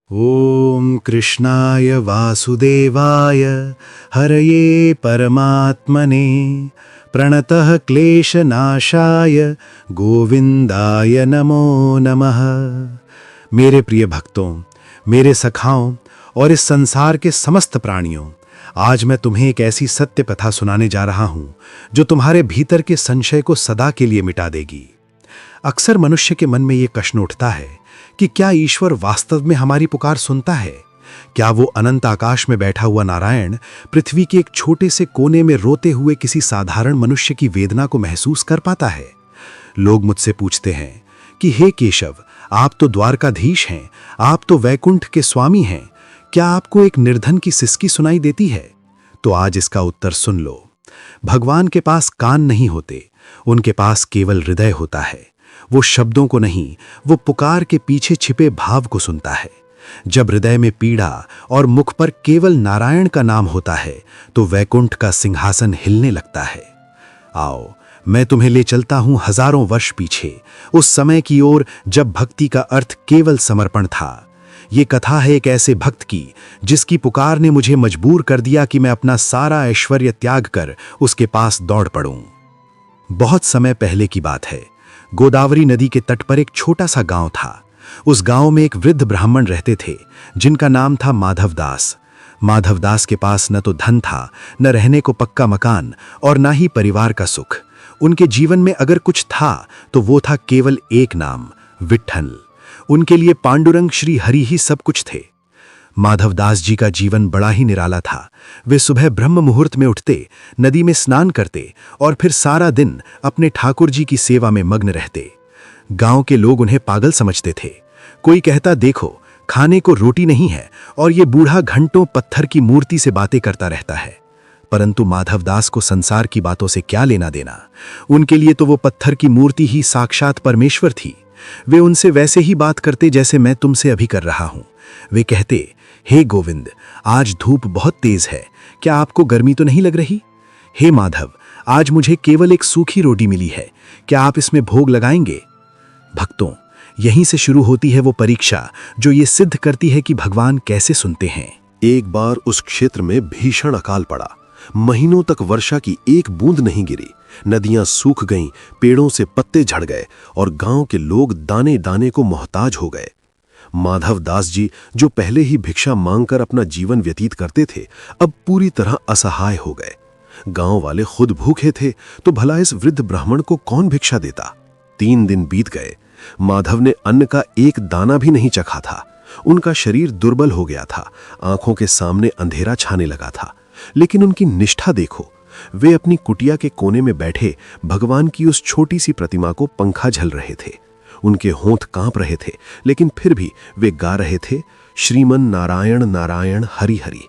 ओम कृष्णाय वासुदेवाय हरये परमात्मने प्रणतः क्लेशनाशाय गोविंदाय नमो नमः। मेरे प्रिय भक्तों, मेरे सखाओं और इस संसार के समस्त प्राणियों, आज मैं तुम्हें एक ऐसी सत्य कथा सुनाने जा रहा हूं जो तुम्हारे भीतर के संशय को सदा के लिए मिटा देगी। अक्सर मनुष्य के मन में यह प्रश्न उठता है कि क्या ईश्वर वास्तव में हमारी पुकार सुनता है? क्या वो अनंत आकाश में बैठा हुआ नारायण पृथ्वी के एक छोटे से कोने में रोते हुए किसी साधारण मनुष्य की वेदना को महसूस कर पाता है? लोग मुझसे पूछते हैं कि हे केशव, आप तो द्वारकाधीश हैं, आप तो वैकुंठ के स्वामी हैं, क्या आपको एक निर्धन की सिसकी सुनाई देती है? तो आज इसका उत्तर सुन लो। भगवान के पास कान नहीं होते, उनके पास केवल हृदय होता है। वो शब्दों को नहीं, वो पुकार के पीछे छिपे भाव को सुनता है। जब हृदय में पीड़ा और मुख पर केवल नारायण का नाम होता है तो वैकुंठ का सिंहासन हिलने लगता है। आओ, मैं तुम्हें ले चलता हूं हजारों वर्ष पीछे, उस समय की ओर जब भक्ति का अर्थ केवल समर्पण था। ये कथा है एक ऐसे भक्त की जिसकी पुकार ने मुझे मजबूर कर दिया कि मैं अपना सारा ऐश्वर्य त्याग कर उसके पास दौड़ पड़ूं। बहुत समय पहले की बात है। गोदावरी नदी के तट पर एक छोटा सा गांव था। उस गांव में एक वृद्ध ब्राह्मण रहते थे जिनका नाम था माधवदास। माधवदास के पास न तो धन था, न रहने को पक्का मकान और ना ही परिवार का सुख। उनके जीवन में अगर कुछ था तो वो था केवल एक नाम, विट्ठल। उनके लिए पांडुरंग श्री हरि ही सब कुछ थे। माधवदास जी का जीवन बड़ा ही निराला था। वे सुबह ब्रह्म मुहूर्त में उठते, नदी में स्नान करते और फिर सारा दिन अपने ठाकुर जी की सेवा में मग्न रहते। गांव के लोग उन्हें पागल समझते थे। कोई कहता, देखो, खाने को रोटी नहीं है और ये बूढ़ा घंटों पत्थर की मूर्ति से बातें करता रहता है। परंतु माधवदास को संसार की बातों से क्या लेना देना। उनके लिए तो वो पत्थर की मूर्ति ही साक्षात परमेश्वर थी। वे उनसे वैसे ही बात करते जैसे मैं तुमसे अभी कर रहा हूं। वे कहते, हे गोविंद, आज धूप बहुत तेज है, क्या आपको गर्मी तो नहीं लग रही? हे माधव, आज मुझे केवल एक सूखी रोटी मिली है, क्या आप इसमें भोग लगाएंगे? भक्तों, यहीं से शुरू होती है वो परीक्षा जो ये सिद्ध करती है कि भगवान कैसे सुनते हैं। एक बार उस क्षेत्र में भीषण अकाल पड़ा। महीनों तक वर्षा की एक बूंद नहीं गिरी। नदियां सूख गईं, पेड़ों से पत्ते झड़ गए और गांव के लोग दाने दाने को मोहताज हो गए। माधवदास जी, जो पहले ही भिक्षा मांगकर अपना जीवन व्यतीत करते थे, अब पूरी तरह असहाय हो गए। गांव वाले खुद भूखे थे तो भला इस वृद्ध ब्राह्मण को कौन भिक्षा देता? 3 दिन बीत गए। माधव ने अन्न का एक दाना भी नहीं चखा था। उनका शरीर दुर्बल हो गया था, आंखों के सामने अंधेरा छाने लगा था। लेकिन उनकी निष्ठा देखो। वे अपनी कुटिया के कोने में बैठे भगवान की उस छोटी सी प्रतिमा को पंखा झल रहे थे। उनके होंठ कांप रहे थे, लेकिन फिर भी वे गा रहे थे, श्रीमन नारायण नारायण हरि हरि।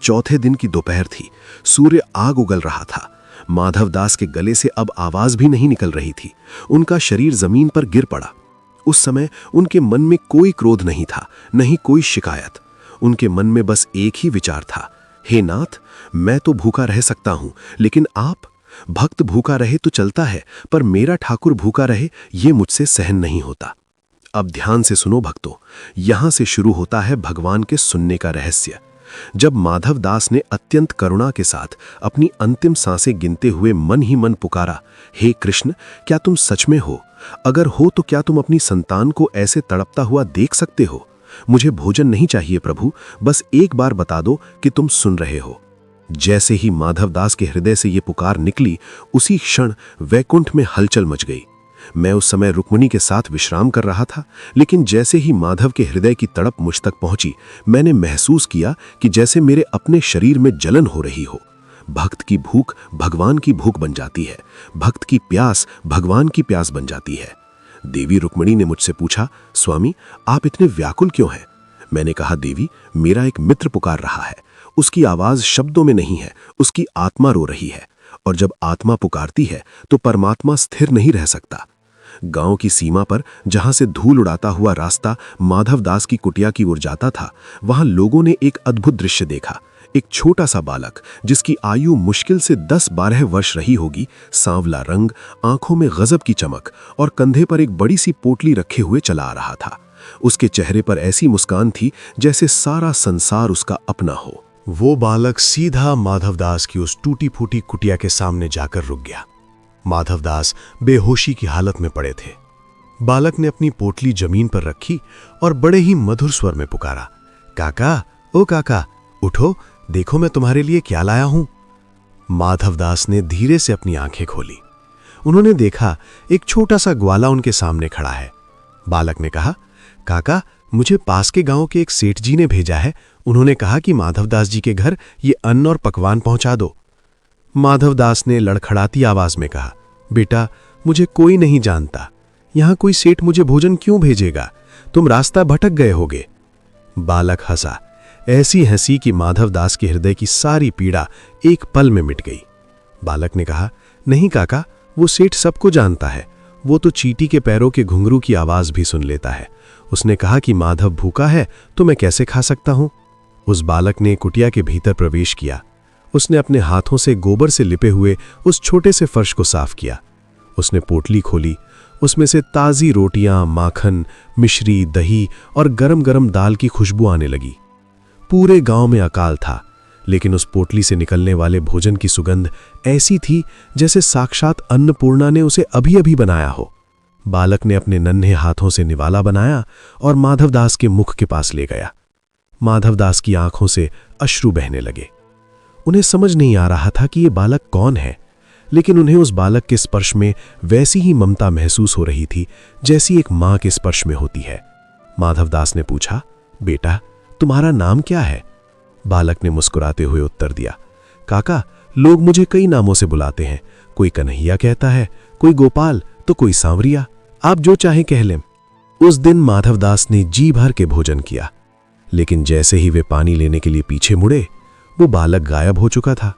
चौथे दिन की दोपहर थी। सूर्य आग उगल रहा था। माधवदास के गले से अब आवाज भी नहीं निकल रही थी। उनका शरीर जमीन पर गिर पड़ा। उस समय उनके मन में कोई क्रोध नहीं था, नहीं कोई शिकायत। उनके मन में बस एक ही विचार था, हे नाथ, मैं तो भूखा रह सकता हूं, लेकिन आप? भक्त भूखा रहे तो चलता है, पर मेरा ठाकुर भूखा रहे ये मुझसे सहन नहीं होता। अब ध्यान से सुनो भक्तों, यहां से शुरू होता है भगवान के सुनने का रहस्य। जब माधवदास ने अत्यंत करुणा के साथ अपनी अंतिम सांसें गिनते हुए मन ही मन पुकारा, हे कृष्ण, क्या तुम सच में हो? अगर हो तो क्या तुम अपनी संतान को ऐसे तड़पता हुआ देख सकते हो? मुझे भोजन नहीं चाहिए प्रभु, बस एक बार बता दो कि तुम सुन रहे हो। जैसे ही माधवदास के हृदय से ये पुकार निकली, उसी क्षण वैकुंठ में हलचल मच गई। मैं उस समय रुक्मिणी के साथ विश्राम कर रहा था, लेकिन जैसे ही माधव के हृदय की तड़प मुझ तक पहुंची, मैंने महसूस किया कि जैसे मेरे अपने शरीर में जलन हो रही हो। भक्त की भूख भगवान की भूख बन जाती है, भक्त की प्यास भगवान की प्यास बन जाती है। देवी रुक्मिणी ने मुझसे पूछा, स्वामी, आप इतने व्याकुल क्यों हैं? मैंने कहा, देवी, मेरा एक मित्र पुकार रहा है। उसकी आवाज शब्दों में नहीं है, उसकी आत्मा रो रही है, और जब आत्मा पुकारती है तो परमात्मा स्थिर नहीं रह सकता। गांव की सीमा पर, जहां से धूल उड़ाता हुआ रास्ता माधवदास की कुटिया की ओर जाता था, वहां लोगों ने एक अद्भुत दृश्य देखा। एक छोटा सा बालक, जिसकी आयु मुश्किल से 10-12 वर्ष रही होगी, सांवला रंग, आंखों में गजब की चमक और कंधे पर एक बड़ी सी पोटली रखे हुए चला आ रहा था। उसके चेहरे पर ऐसी मुस्कान थी जैसे सारा संसार उसका अपना हो। वो बालक सीधा माधवदास की उस टूटी फूटी कुटिया के सामने जाकर रुक गया। माधवदास बेहोशी की हालत में पड़े थे। बालक ने अपनी पोटली जमीन पर रखी और बड़े ही मधुर स्वर में पुकारा, काका, ओ काका, उठो, देखो मैं तुम्हारे लिए क्या लाया हूं। माधवदास ने धीरे से अपनी आंखें खोली। उन्होंने देखा एक छोटा सा ग्वाला उनके सामने खड़ा है। बालक ने कहा, काका, मुझे पास के गांव के एक सेठ जी ने भेजा है। उन्होंने कहा कि माधवदास जी के घर ये अन्न और पकवान पहुंचा दो। माधवदास ने लड़खड़ाती आवाज में कहा, बेटा, मुझे कोई नहीं जानता। यहां कोई सेठ मुझे भोजन क्यों भेजेगा? तुम रास्ता भटक गए होगे। बालक हंसा, ऐसी हंसी कि माधवदास के हृदय की सारी पीड़ा एक पल में मिट गई। बालक ने कहा, नहीं काका, वो सेठ सबको जानता है। वो तो चींटी के पैरों के घुंघरू की आवाज भी सुन लेता है। उसने कहा कि माधव भूखा है तो मैं कैसे खा सकता हूं। उस बालक ने कुटिया के भीतर प्रवेश किया। उसने अपने हाथों से गोबर से लिपे हुए उस छोटे से फर्श को साफ किया। उसने पोटली खोली। उसमें से ताज़ी रोटियां, माखन, मिश्री, दही और गरम गरम दाल की खुशबू आने लगी। पूरे गांव में अकाल था, लेकिन उस पोटली से निकलने वाले भोजन की सुगंध ऐसी थी जैसे साक्षात अन्नपूर्णा ने उसे अभी अभी बनाया हो। बालक ने अपने नन्हे हाथों से निवाला बनाया और माधवदास के मुख के पास ले गया। माधवदास की आंखों से अश्रु बहने लगे। उन्हें समझ नहीं आ रहा था कि ये बालक कौन है, लेकिन उन्हें उस बालक के स्पर्श में वैसी ही ममता महसूस हो रही थी जैसी एक मां के स्पर्श में होती है। माधवदास ने पूछा, बेटा, तुम्हारा नाम क्या है? बालक ने मुस्कुराते हुए उत्तर दिया, काका, लोग मुझे कई नामों से बुलाते हैं। कोई कन्हैया कहता है, कोई गोपाल, तो कोई सांवरिया। आप जो चाहे कह लें। उस दिन माधवदास ने जी भर के भोजन किया, लेकिन जैसे ही वे पानी लेने के लिए पीछे मुड़े, वो बालक गायब हो चुका था।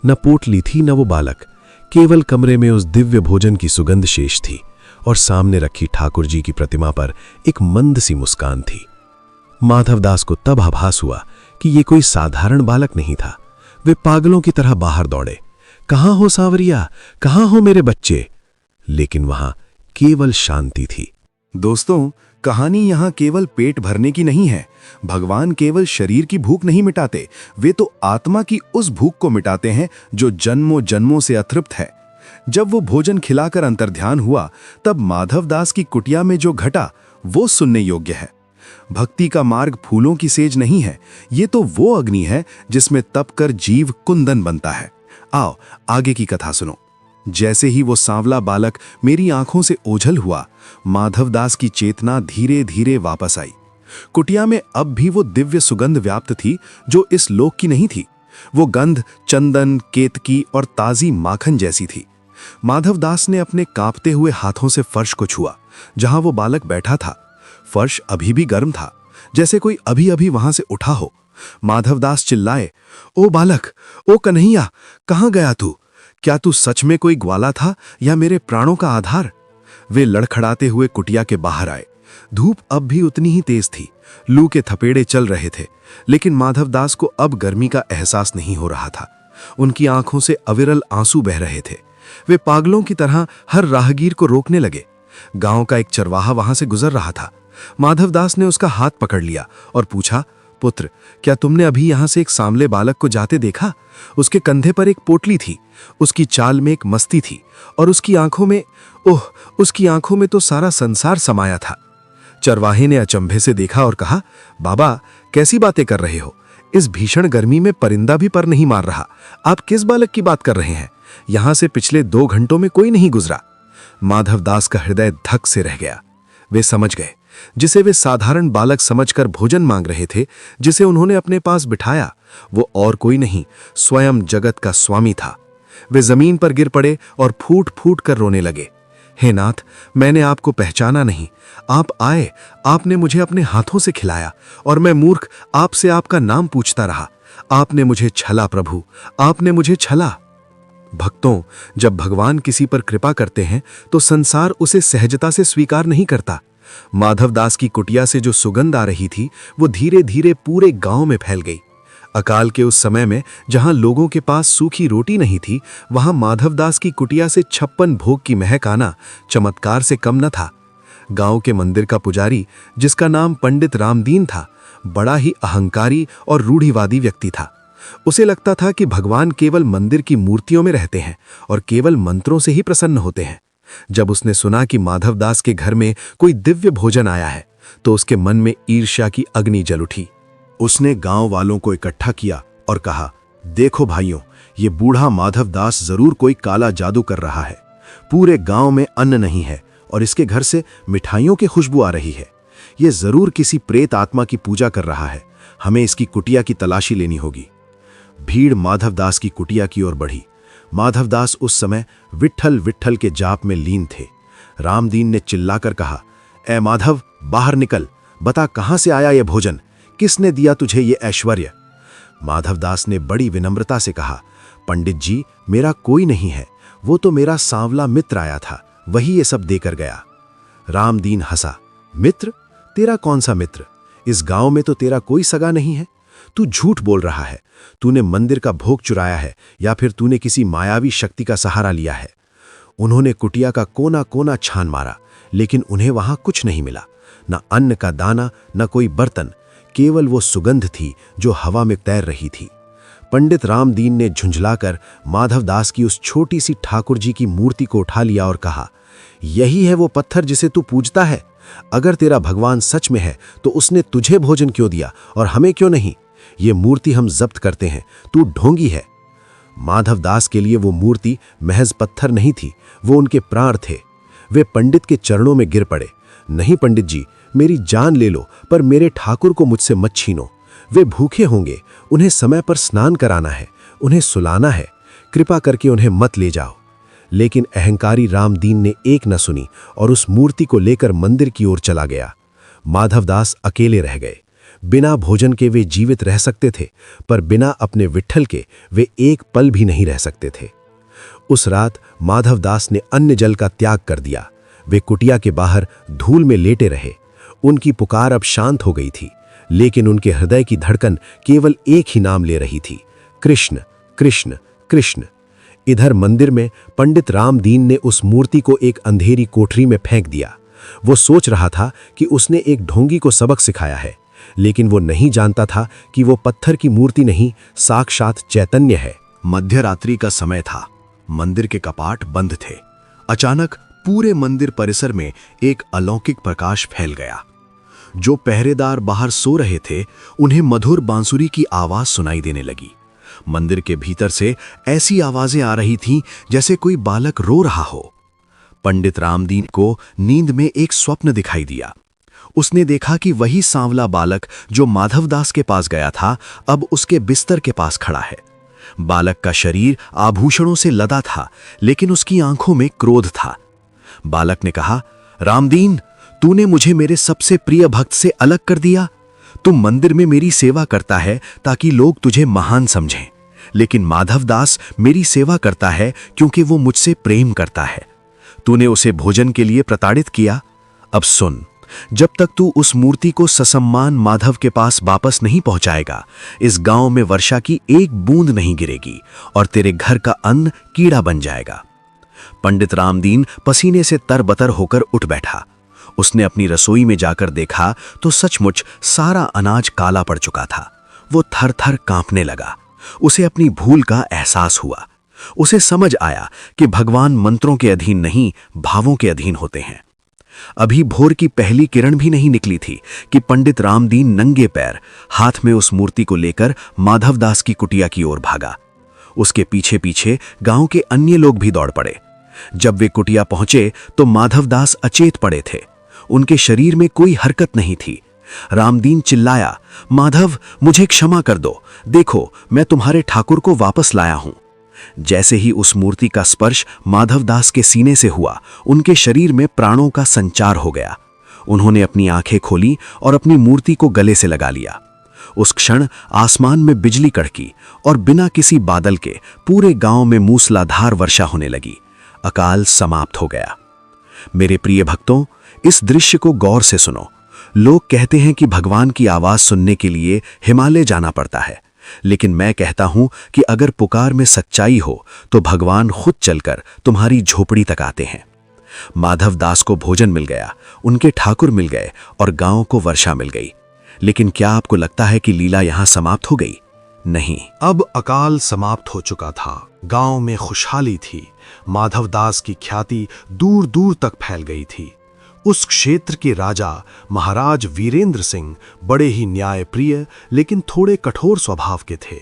न पोटली थी न वो बालक। केवल कमरे में उस दिव्य भोजन की सुगंध शेष थी और सामने रखी ठाकुर जी की प्रतिमा पर एक मंद सी मुस्कान थी। माधवदास को तब आभास हुआ कि ये कोई साधारण बालक नहीं था। वे पागलों की तरह बाहर दौड़े, कहां हो सांवरिया, कहां हो मेरे बच्चे? लेकिन वहां केवल शांति थी। दोस्तों, कहानी यहाँ केवल पेट भरने की नहीं है। भगवान केवल शरीर की भूख नहीं मिटाते, वे तो आत्मा की उस भूख को मिटाते हैं जो जन्मों जन्मों से अतृप्त है। जब वो भोजन खिलाकर अंतर्ध्यान हुआ, तब माधवदास की कुटिया में जो घटा वो सुनने योग्य है। भक्ति का मार्ग फूलों की सेज नहीं है, ये तो वो अग्नि है जिसमें तप कर जीव कुंदन बनता है। आओ आगे की कथा सुनो। जैसे ही वो सांवला बालक मेरी आंखों से ओझल हुआ, माधवदास की चेतना धीरे धीरे वापस आई। कुटिया में अब भी वो दिव्य सुगंध व्याप्त थी जो इस लोक की नहीं थी। वो गंध चंदन, केतकी और ताजी माखन जैसी थी। माधवदास ने अपने कांपते हुए हाथों से फर्श को छुआ जहां वो बालक बैठा था। फर्श अभी भी गर्म था, जैसे कोई अभी अभी वहां से उठा हो। माधवदास चिल्लाए, ओ बालक, ओ कन्हैया, कहां गया तू? क्या तू सच में कोई ग्वाला था या मेरे प्राणों का आधार? वे लड़खड़ाते हुए कुटिया के बाहर आए। धूप अब भी उतनी ही तेज थी। लू के थपेड़े चल रहे थे, लेकिन माधवदास को अब गर्मी का एहसास नहीं हो रहा था। उनकी आंखों से अविरल आंसू बह रहे थे। वे पागलों की तरह हर राहगीर को रोकने लगे। गांव का एक चरवाहा वहां से गुजर रहा था। माधवदास ने उसका हाथ पकड़ लिया और पूछा, पुत्र, क्या तुमने अभी यहां से एक सांवले बालक को जाते देखा? उसके कंधे पर एक पोटली थी, उसकी चाल में एक मस्ती थी और उसकी आंखों में तो सारा संसार समाया था। चरवाहे ने अचंभे से देखा और कहा, बाबा, कैसी बातें कर रहे हो? इस भीषण गर्मी में परिंदा भी पर नहीं मार रहा। आप किस बालक की बात कर रहे हैं? यहां से पिछले 2 घंटों में कोई नहीं गुजरा। माधवदास का हृदय धक से रह गया। वे समझ गए, जिसे वे साधारण बालक समझकर भोजन मांग रहे थे, जिसे उन्होंने अपने पास बिठाया, वो और कोई नहीं, स्वयं जगत का स्वामी था। वे जमीन पर गिर पड़े और फूट फूट कर रोने लगे। हे नाथ, मैंने आपको पहचाना नहीं। आप आए, आपने मुझे अपने हाथों से खिलाया और मैं मूर्ख आपसे आपका नाम पूछता रहा। आपने मुझे छला प्रभु, आपने मुझे छला। भक्तों, जब भगवान किसी पर कृपा करते हैं तो संसार उसे सहजता से स्वीकार नहीं करता। माधवदास की कुटिया से जो सुगंध आ रही थी, वो धीरे धीरे पूरे गांव में फैल गई। अकाल के उस समय में जहां लोगों के पास सूखी रोटी नहीं थी, वहां माधवदास की कुटिया से 56 भोग की महक आना चमत्कार से कम न था। गांव के मंदिर का पुजारी, जिसका नाम पंडित रामदीन था, बड़ा ही अहंकारी और रूढ़िवादी व्यक्ति था। उसे लगता था कि भगवान केवल मंदिर की मूर्तियों में रहते हैं और केवल मंत्रों से ही प्रसन्न होते हैं। जब उसने सुना कि माधवदास के घर में कोई दिव्य भोजन आया है, तो उसके मन में ईर्ष्या की अग्नि जल उठी। उसने गांव वालों को इकट्ठा किया और कहा, देखो भाइयों, ये बूढ़ा माधवदास जरूर कोई काला जादू कर रहा है। पूरे गांव में अन्न नहीं है और इसके घर से मिठाइयों की खुशबू आ रही है। ये जरूर किसी प्रेत आत्मा की पूजा कर रहा है। हमें इसकी कुटिया की तलाशी लेनी होगी। भीड़ माधवदास की कुटिया की ओर बढ़ी। माधवदास उस समय विट्ठल विट्ठल के जाप में लीन थे। रामदीन ने चिल्लाकर कहा, ए माधव, बाहर निकल, बता कहां से आया यह भोजन, किसने दिया तुझे ये ऐश्वर्य? माधवदास ने बड़ी विनम्रता से कहा, पंडित जी, मेरा कोई नहीं है, वो तो मेरा सांवला मित्र आया था, वही ये सब देकर गया। रामदीन हंसा, मित्र? तेरा कौन सा मित्र? इस गांव में तो तेरा कोई सगा नहीं है। तू झूठ बोल रहा है। तूने मंदिर का भोग चुराया है या फिर तूने किसी मायावी शक्ति का सहारा लिया है। उन्होंने कुटिया का कोना कोना छान मारा, लेकिन उन्हें वहां कुछ नहीं मिला, न अन्न का दाना, न कोई बर्तन, केवल वो सुगंध थी जो हवा में तैर रही थी। पंडित रामदीन ने झुंझलाकर माधवदास की उस छोटी सी ठाकुर जी की मूर्ति को उठा लिया और कहा, यही है वो पत्थर जिसे तू पूजता है? अगर तेरा भगवान सच में है तो उसने तुझे भोजन क्यों दिया और हमें क्यों नहीं? ये मूर्ति हम जब्त करते हैं, तू ढोंगी है। माधवदास के लिए वो मूर्ति महज पत्थर नहीं थी, वो उनके प्राण थे। वे पंडित के चरणों में गिर पड़े। नहीं पंडित जी, मेरी जान ले लो, पर मेरे ठाकुर को मुझसे मत छीनो। वे भूखे होंगे, उन्हें समय पर स्नान कराना है, उन्हें सुलाना है, कृपा करके उन्हें मत ले जाओ। लेकिन अहंकारी रामदीन ने एक न सुनी और उस मूर्ति को लेकर मंदिर की ओर चला गया। माधवदास अकेले रह गए। बिना भोजन के वे जीवित रह सकते थे, पर बिना अपने विट्ठल के वे एक पल भी नहीं रह सकते थे। उस रात माधवदास ने अन्न जल का त्याग कर दिया। वे कुटिया के बाहर धूल में लेटे रहे। उनकी पुकार अब शांत हो गई थी, लेकिन उनके हृदय की धड़कन केवल एक ही नाम ले रही थी, कृष्ण कृष्ण कृष्ण। इधर मंदिर में पंडित रामदीन ने उस मूर्ति को एक अंधेरी कोठरी में फेंक दिया। वो सोच रहा था कि उसने एक ढोंगी को सबक सिखाया है, लेकिन वो नहीं जानता था कि वो पत्थर की मूर्ति नहीं, साक्षात चैतन्य है। मध्यरात्रि का समय था। मंदिर के कपाट बंद थे। अचानक पूरे मंदिर परिसर में एक अलौकिक प्रकाश फैल गया। जो पहरेदार बाहर सो रहे थे, उन्हें मधुर बांसुरी की आवाज सुनाई देने लगी। मंदिर के भीतर से ऐसी आवाजें आ रही थीं जैसे कोई बालक रो रहा हो। पंडित रामदीन को नींद में एक स्वप्न दिखाई दिया। उसने देखा कि वही सांवला बालक जो माधवदास के पास गया था, अब उसके बिस्तर के पास खड़ा है। बालक का शरीर आभूषणों से लदा था, लेकिन उसकी आंखों में क्रोध था। बालक ने कहा, रामदीन, तूने मुझे मेरे सबसे प्रिय भक्त से अलग कर दिया। तू मंदिर में मेरी सेवा करता है ताकि लोग तुझे महान समझें, लेकिन माधवदास मेरी सेवा करता है क्योंकि वो मुझसे प्रेम करता है। तूने उसे भोजन के लिए प्रताड़ित किया। अब सुन, जब तक तू उस मूर्ति को ससम्मान माधव के पास वापस नहीं पहुंचाएगा, इस गांव में वर्षा की एक बूंद नहीं गिरेगी और तेरे घर का अन्न कीड़ा बन जाएगा। पंडित रामदीन पसीने से तरबतर होकर उठ बैठा। उसने अपनी रसोई में जाकर देखा तो सचमुच सारा अनाज काला पड़ चुका था। वो थर थर कांपने लगा। उसे अपनी भूल का एहसास हुआ। उसे समझ आया कि भगवान मंत्रों के अधीन नहीं, भावों के अधीन होते हैं। अभी भोर की पहली किरण भी नहीं निकली थी कि पंडित रामदीन नंगे पैर हाथ में उस मूर्ति को लेकर माधवदास की कुटिया की ओर भागा। उसके पीछे पीछे गांव के अन्य लोग भी दौड़ पड़े। जब वे कुटिया पहुंचे तो माधवदास अचेत पड़े थे। उनके शरीर में कोई हरकत नहीं थी। रामदीन चिल्लाया, माधव, मुझे क्षमा कर दो। देखो, मैं तुम्हारे ठाकुर को वापस लाया हूं। जैसे ही उस मूर्ति का स्पर्श माधवदास के सीने से हुआ, उनके शरीर में प्राणों का संचार हो गया। उन्होंने अपनी आंखें खोली और अपनी मूर्ति को गले से लगा लिया। उस क्षण आसमान में बिजली कड़की और बिना किसी बादल के पूरे गांव में मूसलाधार वर्षा होने लगी। अकाल समाप्त हो गया। मेरे प्रिय भक्तों, इस दृश्य को गौर से सुनो। लोग कहते हैं कि भगवान की आवाज सुनने के लिए हिमालय जाना पड़ता है, लेकिन मैं कहता हूं कि अगर पुकार में सच्चाई हो तो भगवान खुद चलकर तुम्हारी झोपड़ी तक आते हैं। माधवदास को भोजन मिल गया, उनके ठाकुर मिल गए और गांव को वर्षा मिल गई। लेकिन क्या आपको लगता है कि लीला यहां समाप्त हो गई? नहीं। अब अकाल समाप्त हो चुका था। गांव में खुशहाली थी। माधवदास की ख्याति दूर दूर तक फैल गई थी। उस क्षेत्र के राजा महाराज वीरेंद्र सिंह बड़े ही न्यायप्रिय लेकिन थोड़े कठोर स्वभाव के थे।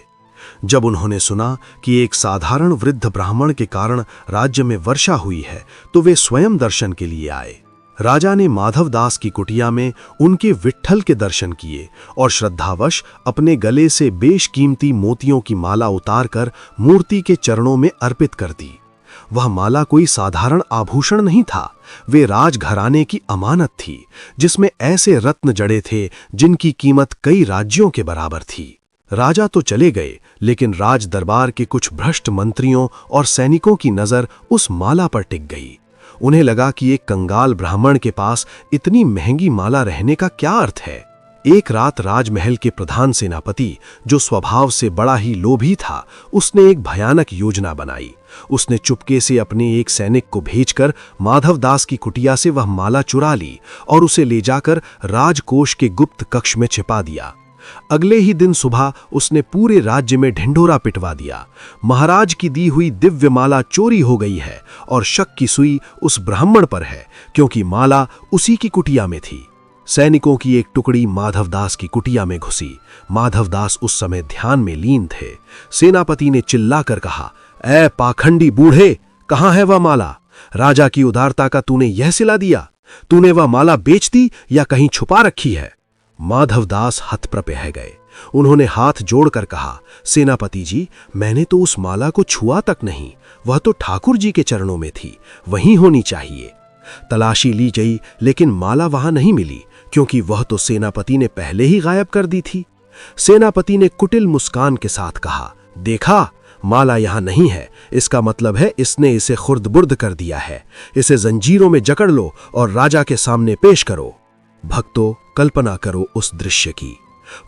जब उन्होंने सुना कि एक साधारण वृद्ध ब्राह्मण के कारण राज्य में वर्षा हुई है, तो वे स्वयं दर्शन के लिए आए। राजा ने माधवदास की कुटिया में उनके विट्ठल के दर्शन किए और श्रद्धावश अपने गले से बेशकीमती मोतियों की माला उतारकर मूर्ति के चरणों में अर्पित कर दी। वह माला कोई साधारण आभूषण नहीं था, वे राजघराने की अमानत थी, जिसमें ऐसे रत्न जड़े थे जिनकी कीमत कई राज्यों के बराबर थी। राजा तो चले गए, लेकिन राज दरबार के कुछ भ्रष्ट मंत्रियों और सैनिकों की नजर उस माला पर टिक गई। उन्हें लगा कि एक कंगाल ब्राह्मण के पास इतनी महंगी माला रहने का क्या अर्थ है। एक रात राजमहल के प्रधान सेनापति, जो स्वभाव से बड़ा ही लोभी था, उसने एक भयानक योजना बनाई। उसने चुपके से अपने एक सैनिक को भेजकर माधवदास की कुटिया से वह माला चुरा ली और उसे ले जाकर राजकोष के गुप्त कक्ष में छिपा दिया। अगले ही दिन सुबह उसने पूरे राज्य में ढिंढोरा पिटवा दिया। महाराज की दी हुई दिव्य माला चोरी हो गई है और शक की सुई उस ब्राह्मण पर है, क्योंकि माला उसी की कुटिया में थी। सैनिकों की एक टुकड़ी माधवदास की कुटिया में घुसी। माधवदास उस समय ध्यान में लीन थे। सेनापति ने चिल्लाकर कहा, ऐ पाखंडी बूढ़े, कहाँ है वह माला? राजा की उदारता का तूने यह सिला दिया? तूने वह माला बेच दी या कहीं छुपा रखी है? माधवदास हतप्रभ गए। उन्होंने हाथ जोड़कर कहा, सेनापति जी, मैंने तो उस माला को छुआ तक नहीं, वह तो ठाकुर जी के चरणों में थी, वहीं होनी चाहिए। तलाशी ली गई, लेकिन माला वहां नहीं मिली, क्योंकि वह तो सेनापति ने पहले ही गायब कर दी थी। सेनापति ने कुटिल मुस्कान के साथ कहा, देखा, माला यहां नहीं है, इसका मतलब है इसने इसे खुर्द-बुर्द कर दिया है। इसे जंजीरों में जकड़ लो और राजा के सामने पेश करो। भक्तों, कल्पना करो उस दृश्य की।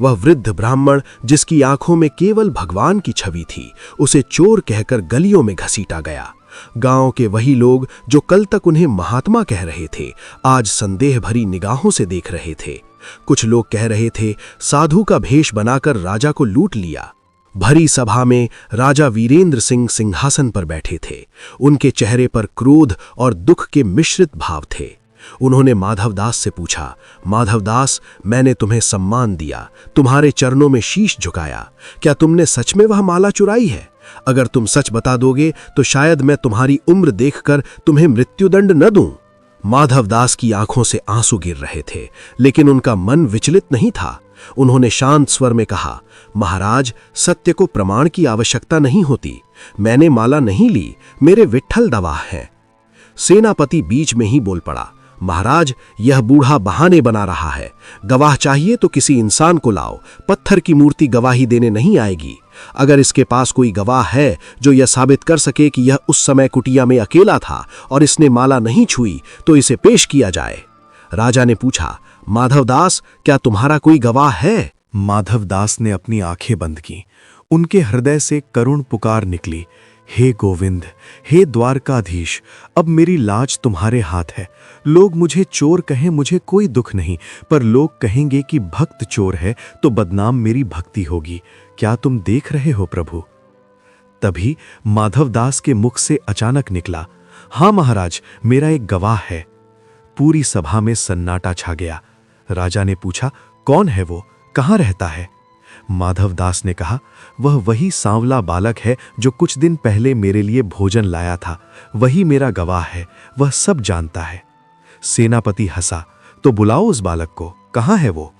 वह वृद्ध ब्राह्मण, जिसकी आंखों में केवल भगवान की छवि थी, उसे चोर कहकर गलियों में घसीटा गया। गांव के वही लोग जो कल तक उन्हें महात्मा कह रहे थे, आज संदेह भरी निगाहों से देख रहे थे। कुछ लोग कह रहे थे, साधु का भेष बनाकर राजा को लूट लिया। भरी सभा में राजा वीरेंद्र सिंह सिंहासन पर बैठे थे। उनके चेहरे पर क्रोध और दुख के मिश्रित भाव थे। उन्होंने माधवदास से पूछा, माधवदास, मैंने तुम्हें सम्मान दिया, तुम्हारे चरणों में शीश झुकाया, क्या तुमने सच में वह माला चुराई है? अगर तुम सच बता दोगे तो शायद मैं तुम्हारी उम्र देखकर तुम्हें मृत्युदंड न दूं। माधवदास की आंखों से आंसू गिर रहे थे, लेकिन उनका मन विचलित नहीं था। उन्होंने शांत स्वर में कहा, महाराज, सत्य को प्रमाण की आवश्यकता नहीं होती। मैंने माला नहीं ली, मेरे विट्ठल गवाह हैं। सेनापति बीच में ही बोल पड़ा, महाराज, यह बूढ़ा बहाने बना रहा है। गवाह चाहिए तो किसी इंसान को लाओ, पत्थर की मूर्ति गवाही देने नहीं आएगी। अगर इसके पास कोई गवाह है जो यह साबित कर सके कि यह उस समय कुटिया में अकेला था और इसने माला नहीं छुई, तो इसे पेश किया जाए। राजा ने पूछा, माधवदास, क्या तुम्हारा कोई गवाह है? माधवदास ने अपनी आंखें बंद की। उनके हृदय से करुण पुकार निकली, हे गोविंद, हे द्वारकाधीश, अब मेरी लाज तुम्हारे हाथ है। लोग मुझे चोर कहें, मुझे कोई दुख नहीं, पर लोग कहेंगे कि भक्त चोर है तो बदनाम मेरी भक्ति होगी। क्या तुम देख रहे हो प्रभु? तभी माधवदास के मुख से अचानक निकला, हाँ महाराज, मेरा एक गवाह है। पूरी सभा में सन्नाटा छा गया। राजा ने पूछा, कौन है वो, कहाँ रहता है? माधवदास ने कहा, वह वही सांवला बालक है जो कुछ दिन पहले मेरे लिए भोजन लाया था। वही मेरा गवाह है, वह सब जानता है। सेनापति हंसा, तो बुलाओ उस बालक को, कहाँ है वो?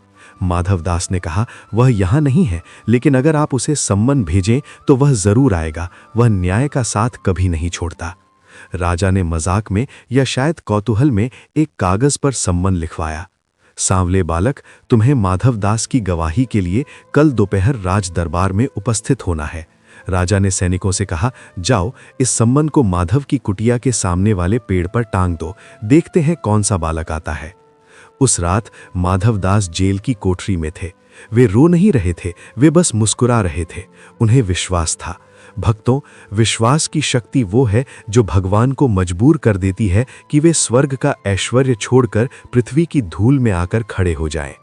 माधवदास ने कहा, वह यहाँ नहीं है, लेकिन अगर आप उसे सम्मन भेजें तो वह जरूर आएगा। वह न्याय का साथ कभी नहीं छोड़ता। राजा ने मजाक में या शायद कौतूहल में एक कागज पर सम्मन लिखवाया। सांवले बालक, तुम्हें माधवदास की गवाही के लिए कल दोपहर राज दरबार में उपस्थित होना है। राजा ने सैनिकों से कहा, जाओ, इस सम्मन को माधव की कुटिया के सामने वाले पेड़ पर टांग दो, देखते हैं कौन सा बालक आता है। उस रात माधवदास जेल की कोठरी में थे। वे रो नहीं रहे थे, वे बस मुस्कुरा रहे थे। उन्हें विश्वास था, भक्तों, विश्वास की शक्ति वो है जो भगवान को मजबूर कर देती है कि वे स्वर्ग का ऐश्वर्य छोड़कर पृथ्वी की धूल में आकर खड़े हो जाएं।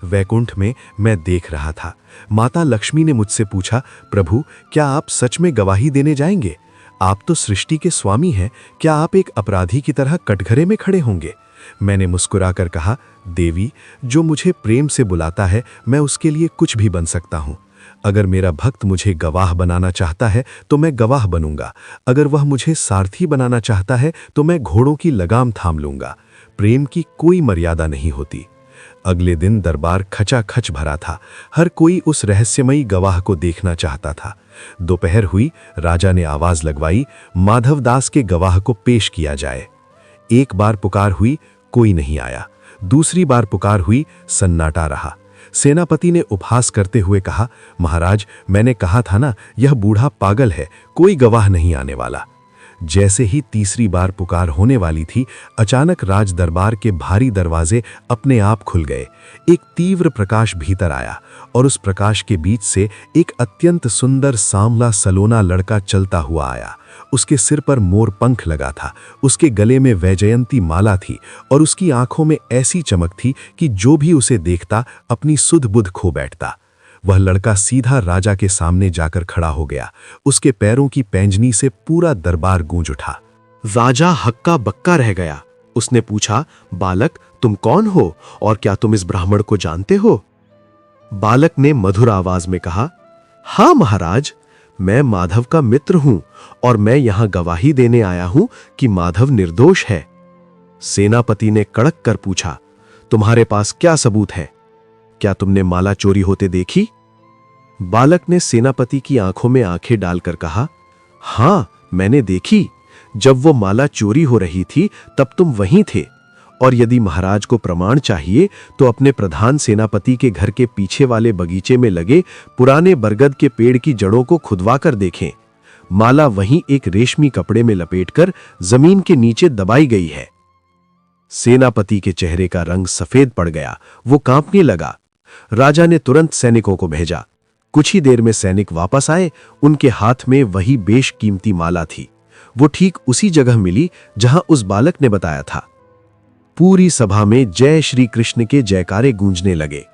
वैकुंठ में मैं देख रहा था, माता लक्ष्मी ने मुझसे पूछा, प्रभु क्या आप सच में गवाही देने जाएंगे? आप तो सृष्टि के स्वामी हैं, क्या आप एक अपराधी की तरह कटघरे में खड़े होंगे? मैंने मुस्कुराकर कहा, देवी, जो मुझे प्रेम से बुलाता है मैं उसके लिए कुछ भी बन सकता हूँ। अगर मेरा भक्त मुझे गवाह बनाना चाहता है तो मैं गवाह बनूंगा, अगर वह मुझे सारथी बनाना चाहता है तो मैं घोड़ों की लगाम थाम लूंगा। प्रेम की कोई मर्यादा नहीं होती। अगले दिन दरबार खचाखच भरा था, हर कोई उस रहस्यमयी गवाह को देखना चाहता था। दोपहर हुई, राजा ने आवाज लगवाई, माधवदास के गवाह को पेश किया जाए। एक बार पुकार हुई, कोई नहीं आया। दूसरी बार पुकार हुई, सन्नाटा रहा। सेनापति ने उपहास करते हुए कहा, महाराज, मैंने कहा था ना, यह बूढ़ा पागल है, कोई गवाह नहीं आने वाला। जैसे ही तीसरी बार पुकार होने वाली थी, अचानक राज दरबार के भारी दरवाजे अपने आप खुल गए। एक तीव्र प्रकाश भीतर आया और उस प्रकाश के बीच से एक अत्यंत सुंदर सांवला सलोना लड़का चलता हुआ आया। उसके सिर पर मोर पंख लगा था, उसके गले में वैजयंती माला थी और उसकी आंखों में ऐसी चमक थी कि जो भी उसे देखता अपनी सुध बुध खो बैठता। वह लड़का सीधा राजा के सामने जाकर खड़ा हो गया। उसके पैरों की पैंजनी से पूरा दरबार गूंज उठा। राजा हक्का बक्का रह गया। उसने पूछा, बालक, तुम कौन हो और क्या तुम इस ब्राह्मण को जानते हो? बालक ने मधुर आवाज में कहा, हाँ महाराज, मैं माधव का मित्र हूं और मैं यहां गवाही देने आया हूं कि माधव निर्दोष है। सेनापति ने कड़क कर पूछा, तुम्हारे पास क्या सबूत है? क्या तुमने माला चोरी होते देखी? बालक ने सेनापति की आंखों में आंखें डालकर कहा, हां, मैंने देखी। जब वो माला चोरी हो रही थी तब तुम वहीं थे, और यदि महाराज को प्रमाण चाहिए तो अपने प्रधान सेनापति के घर के पीछे वाले बगीचे में लगे पुराने बरगद के पेड़ की जड़ों को खुदवा कर देखें। माला वहीं एक रेशमी कपड़े में लपेटकर जमीन के नीचे दबाई गई है। सेनापति के चेहरे का रंग सफेद पड़ गया, वो कांपने लगा। राजा ने तुरंत सैनिकों को भेजा। कुछ ही देर में सैनिक वापस आए। उनके हाथ में वही बेशकीमती माला थी। वो ठीक उसी जगह मिली जहां उस बालक ने बताया था। पूरी सभा में जय श्री कृष्ण के जयकारे गूंजने लगे।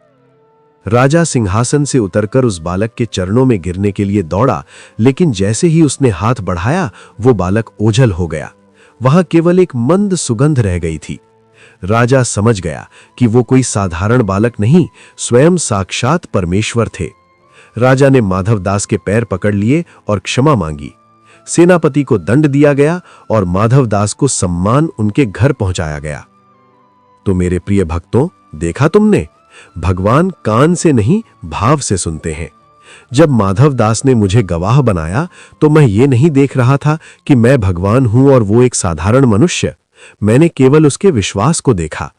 राजा सिंहासन से उतरकर उस बालक के चरणों में गिरने के लिए दौड़ा, लेकिन जैसे ही उसने हाथ बढ़ाया वो बालक ओझल हो गया। वहां केवल एक मंद सुगंध रह गई थी। राजा समझ गया कि वो कोई साधारण बालक नहीं, स्वयं साक्षात परमेश्वर थे। राजा ने माधवदास के पैर पकड़ लिए और क्षमा मांगी। सेनापति को दंड दिया गया और माधवदास को सम्मान उनके घर पहुंचाया गया। तो मेरे प्रिय भक्तों, देखा तुमने, भगवान कान से नहीं भाव से सुनते हैं। जब माधवदास ने मुझे गवाह बनाया तो मैं ये नहीं देख रहा था कि मैं भगवान हूं और वो एक साधारण मनुष्य। मैंने केवल उसके विश्वास को देखा।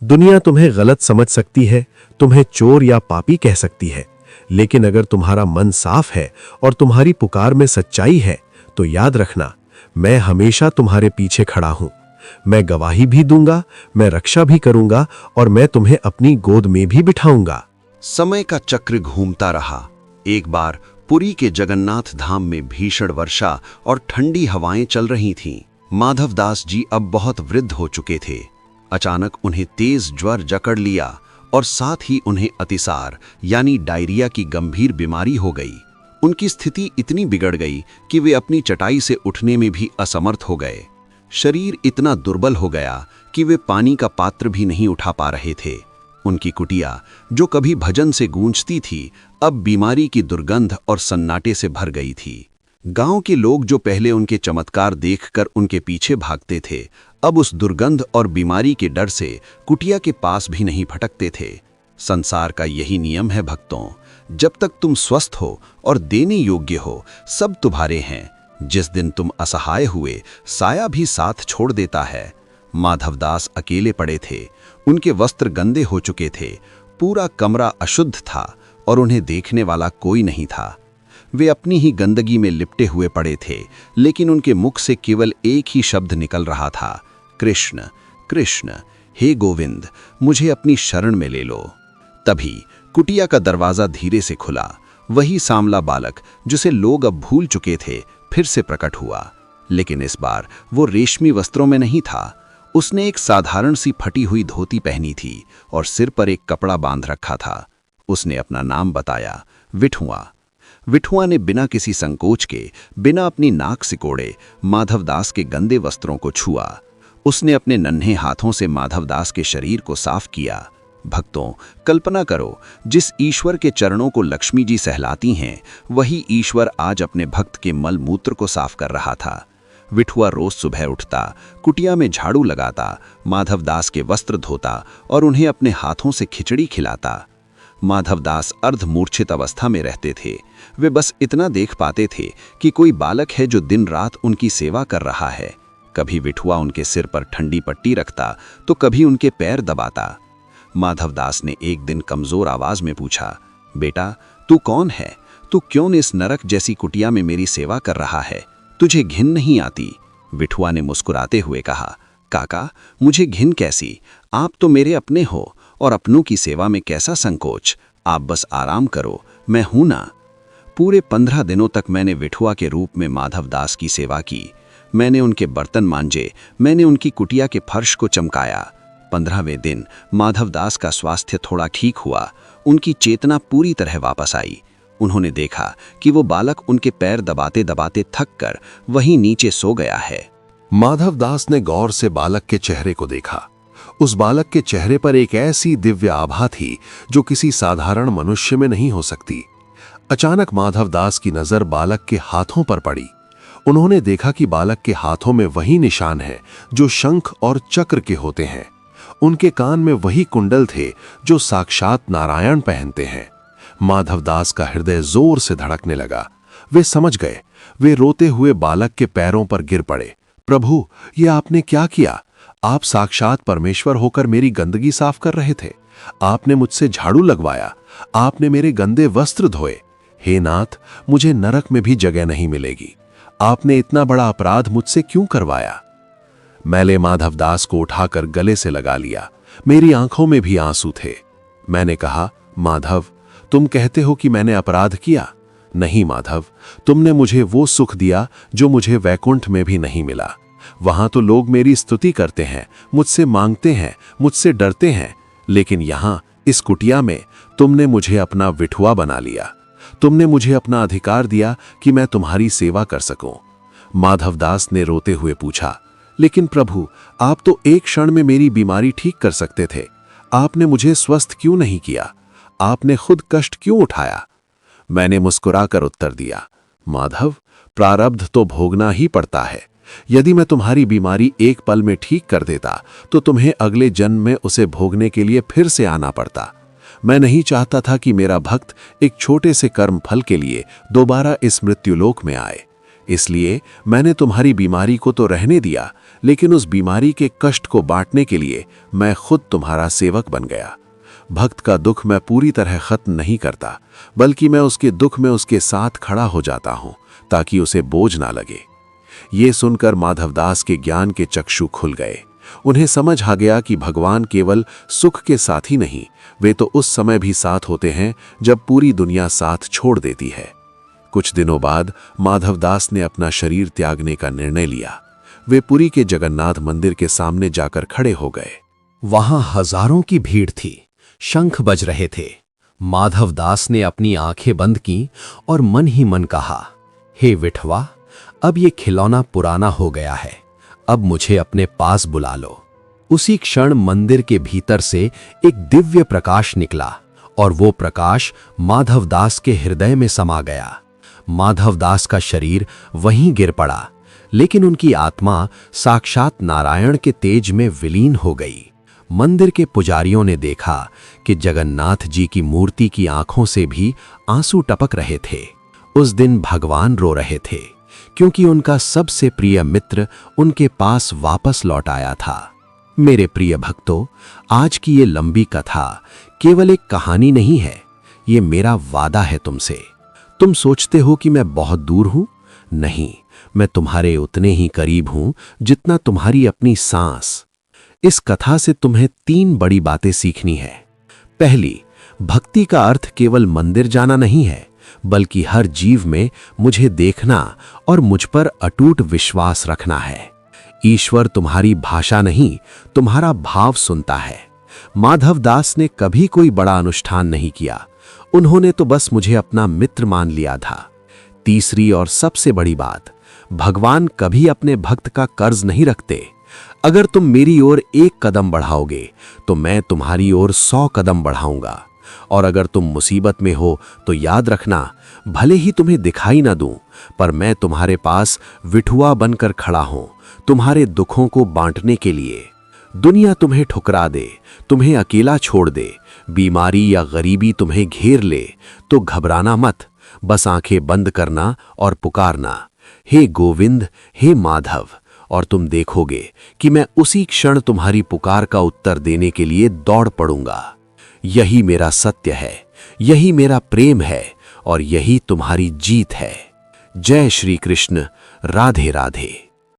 दुनिया तुम्हें गलत समझ सकती है, तुम्हें चोर या पापी कह सकती है, लेकिन अगर तुम्हारा मन साफ है और तुम्हारी पुकार में सच्चाई है तो याद रखना, मैं हमेशा तुम्हारे पीछे खड़ा हूं। मैं गवाही भी दूंगा, मैं रक्षा भी करूंगा और मैं तुम्हें अपनी गोद में भी बिठाऊंगा। समय का चक्र घूमता रहा। एक बार पुरी के जगन्नाथ धाम में भीषण वर्षा और ठंडी हवाएं चल रही थीं। माधवदास जी अब बहुत वृद्ध हो चुके थे। अचानक उन्हें तेज ज्वर जकड़ लिया और साथ ही उन्हें अतिसार यानी डायरिया की गंभीर बीमारी हो गई। उनकी स्थिति इतनी बिगड़ गई कि वे अपनी चटाई से उठने में भी असमर्थ हो गए। शरीर इतना दुर्बल हो गया कि वे पानी का पात्र भी नहीं उठा पा रहे थे। उनकी कुटिया, जो कभी भजन से गूंजती थी, अब बीमारी की दुर्गंध और सन्नाटे से भर गई थी। गांव के लोग जो पहले उनके चमत्कार देखकर उनके पीछे भागते थे, अब उस दुर्गंध और बीमारी के डर से कुटिया के पास भी नहीं फटकते थे। संसार का यही नियम है भक्तों, जब तक तुम स्वस्थ हो और देने योग्य हो, सब तुम्हारे हैं। जिस दिन तुम असहाय हुए, साया भी साथ छोड़ देता है। माधवदास अकेले पड़े थे, उनके वस्त्र गंदे हो चुके थे, पूरा कमरा अशुद्ध था और उन्हें देखने वाला कोई नहीं था। वे अपनी ही गंदगी में लिपटे हुए पड़े थे, लेकिन उनके मुख से केवल एक ही शब्द निकल रहा था, कृष्ण कृष्ण, हे गोविंद, मुझे अपनी शरण में ले लो। तभी कुटिया का दरवाजा धीरे से खुला वही सांवला बालक जिसे लोग अब भूल चुके थे फिर से प्रकट हुआ, लेकिन इस बार वो रेशमी वस्त्रों में नहीं था। उसने एक साधारण सी फटी हुई धोती पहनी थी और सिर पर एक कपड़ा बांध रखा था। उसने अपना नाम बताया, विठुआ। विठुआ ने बिना किसी संकोच के, बिना अपनी नाक सिकोड़े माधवदास के गंदे वस्त्रों को छुआ। उसने अपने नन्हे हाथों से माधवदास के शरीर को साफ किया। भक्तों, कल्पना करो, जिस ईश्वर के चरणों को लक्ष्मी जी सहलाती हैं, वही ईश्वर आज अपने भक्त के मल मूत्र को साफ कर रहा था। विठुआ रोज सुबह उठता, कुटिया में झाड़ू लगाता, माधवदास के वस्त्र धोता और उन्हें अपने हाथों से खिचड़ी खिलाता। माधवदास अर्धमूर्छित अवस्था में रहते थे। वे बस इतना देख पाते थे कि कोई बालक है जो दिन रात उनकी सेवा कर रहा है। कभी विठुआ उनके सिर पर ठंडी पट्टी रखता तो कभी उनके पैर दबाता। माधवदास ने एक दिन कमजोर आवाज में पूछा, बेटा, तू कौन है? तू क्यों इस नरक जैसी कुटिया में मेरी सेवा कर रहा है? तुझे घिन नहीं आती? विठुआ ने मुस्कुराते हुए कहा, काका, मुझे घिन कैसी? आप तो मेरे अपने हो और अपनों की सेवा में कैसा संकोच? आप बस आराम करो, मैं हूं ना। पूरे 15 दिनों तक मैंने विठुआ के रूप में माधवदास की सेवा की। मैंने उनके बर्तन मांजे, मैंने उनकी कुटिया के फर्श को चमकाया। 15वें दिन माधवदास का स्वास्थ्य थोड़ा ठीक हुआ। उनकी चेतना पूरी तरह वापस आई। उन्होंने देखा कि वो बालक उनके पैर दबाते दबाते थक कर वहीं नीचे सो गया है। माधवदास ने गौर से बालक के चेहरे को देखा। उस बालक के चेहरे पर एक ऐसी दिव्य आभा थी जो किसी साधारण मनुष्य में नहीं हो सकती। अचानक माधवदास की नजर बालक के हाथों पर पड़ी। उन्होंने देखा कि बालक के हाथों में वही निशान है जो शंख और चक्र के होते हैं। उनके कान में वही कुंडल थे जो साक्षात नारायण पहनते हैं। माधवदास का हृदय जोर से धड़कने लगा। वे समझ गए। वे रोते हुए बालक के पैरों पर गिर पड़े। प्रभु, ये आपने क्या किया? आप साक्षात परमेश्वर होकर मेरी गंदगी साफ कर रहे थे। आपने मुझसे झाड़ू लगवाया, आपने मेरे गंदे वस्त्र धोए। हे नाथ, मुझे नरक में भी जगह नहीं मिलेगी। आपने इतना बड़ा अपराध मुझसे क्यों करवाया? मैले माधवदास को उठाकर गले से लगा लिया। मेरी आंखों में भी आंसू थे। मैंने कहा, माधव, तुम कहते हो कि मैंने अपराध किया। नहीं माधव, तुमने मुझे वो सुख दिया जो मुझे वैकुंठ में भी नहीं मिला। वहां तो लोग मेरी स्तुति करते हैं, मुझसे मांगते हैं, मुझसे डरते हैं, लेकिन यहां इस कुटिया में तुमने मुझे अपना विठुआ बना लिया। तुमने मुझे अपना अधिकार दिया कि मैं तुम्हारी सेवा कर सकूं। माधवदास ने रोते हुए पूछा, लेकिन प्रभु, आप तो एक क्षण में मेरी बीमारी ठीक कर सकते थे। आपने मुझे स्वस्थ क्यों नहीं किया? आपने खुद कष्ट क्यों उठाया? मैंने मुस्कुराकर उत्तर दिया, माधव, प्रारब्ध तो भोगना ही पड़ता है। यदि मैं तुम्हारी बीमारी एक पल में ठीक कर देता तो तुम्हें अगले जन्म में उसे भोगने के लिए फिर से आना पड़ता। मैं नहीं चाहता था कि मेरा भक्त एक छोटे से कर्म फल के लिए दोबारा इस मृत्युलोक में आए। इसलिए मैंने तुम्हारी बीमारी को तो रहने दिया, लेकिन उस बीमारी के कष्ट को बांटने के लिए मैं खुद तुम्हारा सेवक बन गया। भक्त का दुख मैं पूरी तरह खत्म नहीं करता, बल्कि मैं उसके दुख में उसके साथ खड़ा हो जाता हूं ताकि उसे बोझ ना लगे। ये सुनकर माधवदास के ज्ञान के चक्षु खुल गए। उन्हें समझ आ गया कि भगवान केवल सुख के साथ ही नहीं, वे तो उस समय भी साथ होते हैं जब पूरी दुनिया साथ छोड़ देती है। कुछ दिनों बाद माधवदास ने अपना शरीर त्यागने का निर्णय लिया। वे पुरी के जगन्नाथ मंदिर के सामने जाकर खड़े हो गए। वहां हजारों की भीड़ थी, शंख बज रहे थे। माधवदास ने अपनी आंखें बंद की और मन ही मन कहा, हे विठवा, अब ये खिलौना पुराना हो गया है, अब मुझे अपने पास बुला लो। उसी क्षण मंदिर के भीतर से एक दिव्य प्रकाश निकला और वो प्रकाश माधवदास के हृदय में समा गया। माधवदास का शरीर वहीं गिर पड़ा, लेकिन उनकी आत्मा साक्षात नारायण के तेज में विलीन हो गई। मंदिर के पुजारियों ने देखा कि जगन्नाथ जी की मूर्ति की आंखों से भी आंसू टपक रहे थे। उस दिन भगवान रो रहे थे, क्योंकि उनका सबसे प्रिय मित्र उनके पास वापस लौट आया था। मेरे प्रिय भक्तों, आज की ये लंबी कथा केवल एक कहानी नहीं है, ये मेरा वादा है तुमसे। तुम सोचते हो कि मैं बहुत दूर हूं? नहीं, मैं तुम्हारे उतने ही करीब हूं जितना तुम्हारी अपनी सांस। इस कथा से तुम्हें 3 बड़ी बातें सीखनी है। पहली, भक्ति का अर्थ केवल मंदिर जाना नहीं है, बल्कि हर जीव में मुझे देखना और मुझ पर अटूट विश्वास रखना है। ईश्वर तुम्हारी भाषा नहीं, तुम्हारा भाव सुनता है। माधवदास ने कभी कोई बड़ा अनुष्ठान नहीं किया, उन्होंने तो बस मुझे अपना मित्र मान लिया था। तीसरी और सबसे बड़ी बात, भगवान कभी अपने भक्त का कर्ज नहीं रखते। अगर तुम मेरी ओर 1 कदम बढ़ाओगे तो मैं तुम्हारी ओर 100 कदम बढ़ाऊंगा। और अगर तुम मुसीबत में हो तो याद रखना, भले ही तुम्हें दिखाई ना दूं, पर मैं तुम्हारे पास विठुआ बनकर खड़ा हूं, तुम्हारे दुखों को बांटने के लिए। दुनिया तुम्हें ठुकरा दे, तुम्हें अकेला छोड़ दे, बीमारी या गरीबी तुम्हें घेर ले, तो घबराना मत, बस आंखें बंद करना और पुकारना, हे गोविंद, हे माधव, और तुम देखोगे कि मैं उसी क्षण तुम्हारी पुकार का उत्तर देने के लिए दौड़ पड़ूंगा। यही मेरा सत्य है, यही मेरा प्रेम है और यही तुम्हारी जीत है। जय श्री कृष्ण। राधे राधे।